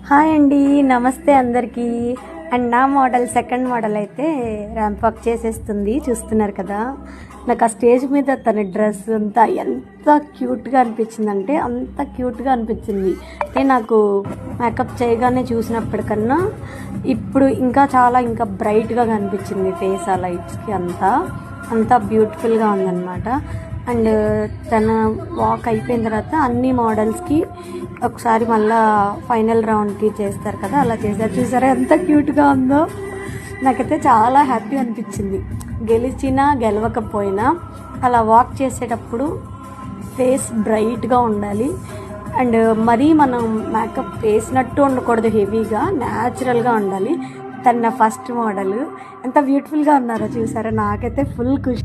Hi అండి, నమస్తే అందరికీ. అండ్ నా మోడల్ సెకండ్ మోడల్ అయితే ర్యాంప్ వాక్ చేసేస్తుంది, చూస్తున్నారు కదా. నాకు ఆ స్టేజ్ మీద తన డ్రెస్ అంతా ఎంత క్యూట్గా అనిపించిందంటే అంత క్యూట్గా అనిపించింది. అంటే నాకు మేకప్ చేయగానే చూసినప్పటికన్నా ఇప్పుడు ఇంకా బ్రైట్గా కనిపించింది ఫేస్. ఆ లైట్స్కి అంతా బ్యూటిఫుల్గా ఉందన్నమాట. అండ్ తన వాక్ అయిపోయిన తర్వాత అన్ని మోడల్స్కి ఒకసారి మళ్ళీ ఫైనల్ రౌండ్కి చేస్తారు కదా, అలా చేశారు. చూసారా ఎంత క్యూట్గా ఉందో. నాకైతే చాలా హ్యాపీ అనిపించింది. గెలిచినా గెలవకపోయినా అలా వాక్ చేసేటప్పుడు ఫేస్ బ్రైట్గా ఉండాలి. అండ్ మరీ మనం మేకప్ వేసినట్టు ఉండకూడదు, హెవీగా న్యాచురల్గా ఉండాలి. తన ఫస్ట్ మోడల్ ఎంత బ్యూటిఫుల్గా ఉన్నారో చూసారా. నాకైతే ఫుల్ ఖుషి.